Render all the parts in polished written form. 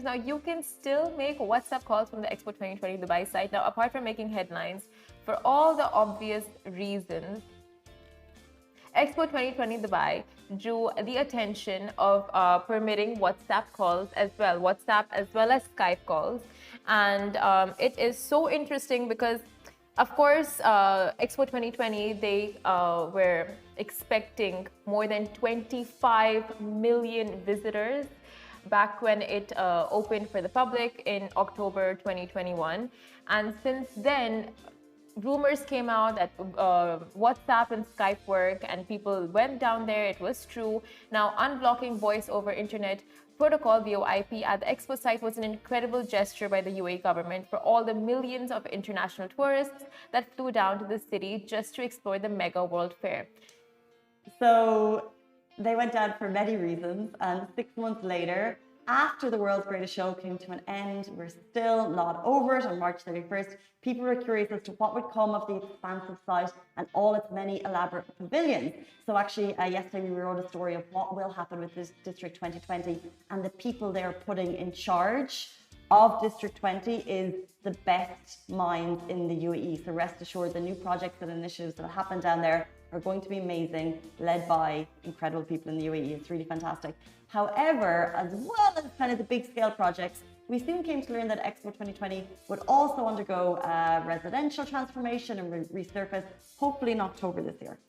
residents, now you can still make WhatsApp calls from the Expo 2020 Dubai site. Now, apart from making headlines, for all the obvious reasons, Expo 2020 Dubai drew the attention of permitting WhatsApp calls as well, WhatsApp as well as Skype calls. And it is so interesting because, of course, Expo 2020, they were expecting more than 25 million visitors back when it opened for the public in October 2021. And since then, rumors came out that WhatsApp and Skype work, and people went down there. It was true. Now, unblocking voice over internet protocol VoIP at the Expo site was an incredible gesture by the UAE government for all the millions of international tourists that flew down to the city just to explore the mega World Fair. So they went down for many reasons, and 6 months later, after the world's greatest show came to an end, we're still not over it. On March 31st, people were curious as to what would come of the expansive site and all its many elaborate pavilions. So actually, yesterday we wrote a story of what will happen with this District 2020, and the people they're putting in charge of District 20 is the best minds in the UAE. So rest assured, the new projects and initiatives that happen down there are going to be amazing, led by incredible people in the UAE. It's really fantastic. However, as well as kind of the big scale projects, we soon came to learn that Expo 2020 would also undergo a residential transformation and resurface, hopefully in October this year.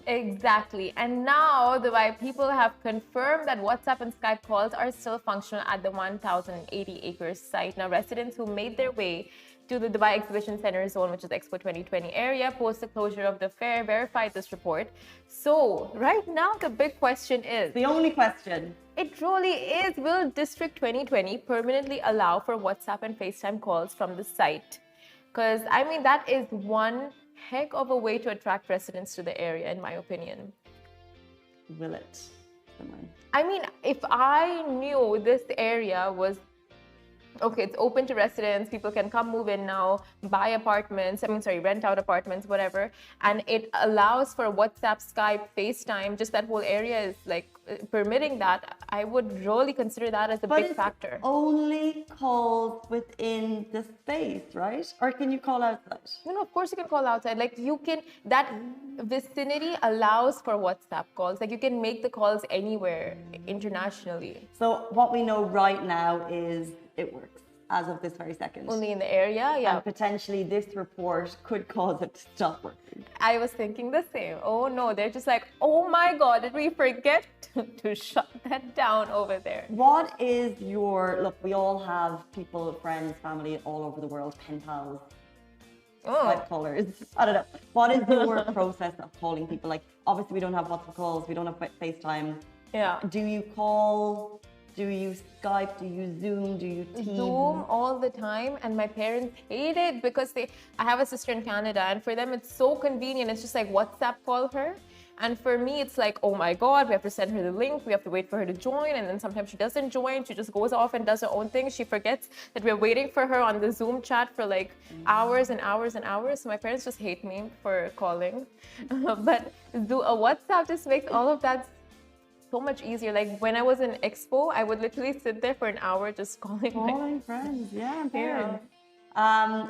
Exactly. And now Dubai people have confirmed that WhatsApp and Skype calls are still functional at the 1,080 acres site. Now, residents who made their way to the Dubai Exhibition Center zone, which is Expo 2020 area, post the closure of the fair, verified this report. So right now, the big question is... The only question. It truly is, will District 2020 permanently allow for WhatsApp and FaceTime calls from the site? Because, I mean, that is one heck of a way to attract residents to the area, in my opinion. Will it? I mean, if I knew this area was okay, it's open to residents, people can come move in now, buy apartments, rent out apartments, whatever, and it allows for WhatsApp, Skype, FaceTime, just that whole area is like permitting that, I would really consider that as a big factor. Only calls within the space, right? Or can you call outside? No, of course you can call outside. Like you can, that vicinity allows for WhatsApp calls. Like you can make the calls anywhere internationally. So what we know right now is it works as of this very second. Only in the area, yeah. And potentially this report could cause it to stop working. I was thinking the same. Oh no, they're just like, oh my God, did we forget to shut that down over there? What is your, look, we all have people, friends, family all over the world, pen pals, Skype callers. I don't know. What is your process of calling people? Like, obviously we don't have WhatsApp calls, we don't have FaceTime. Yeah. Do you call? Do you Skype? Do you Zoom? Do you Teams? Zoom all the time, and my parents hate it because I have a sister in Canada, and for them it's so convenient. It's just like WhatsApp call her, and for me it's like, oh my God, we have to send her the link, we have to wait for her to join, and then sometimes she doesn't join, she just goes off and does her own thing. She forgets that we're waiting for her on the Zoom chat for like hours and hours and hours. So my parents just hate me for calling, but WhatsApp just makes all of that so much easier. Like when I was in Expo, I would literally sit there for an hour just calling friends, and parents.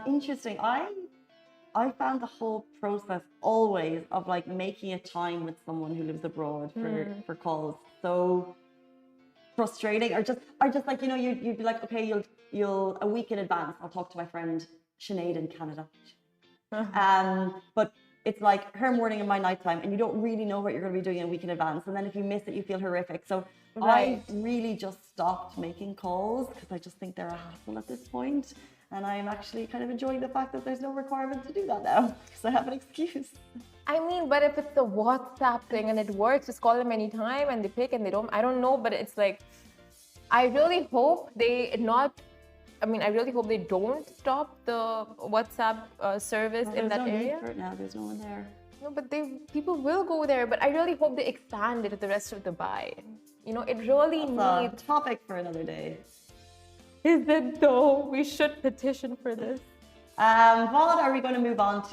Interesting. I found the whole process always of like making a time with someone who lives abroad for calls so frustrating, or just like, you know, you'd be like, okay, you'll a week in advance I'll talk to my friend Sinead in Canada, but it's like her morning and my nighttime, and you don't really know what you're going to be doing a week in advance. And then if you miss it, you feel horrific. So I really just stopped making calls because I just think they're a hassle at this point. And I'm actually kind of enjoying the fact that there's no requirement to do that now because I have an excuse. I mean, but if it's the WhatsApp thing and it works, just call them anytime and they pick and they don't, I don't know, but it's like, I really hope I really hope they don't stop the WhatsApp service in that area. There's no need for it now. There's no one there. No, but people will go there. But I really hope they expand it to the rest of Dubai. You know, it really needs... a topic for another day. Is it though? We should petition for this. What are we going to move on to?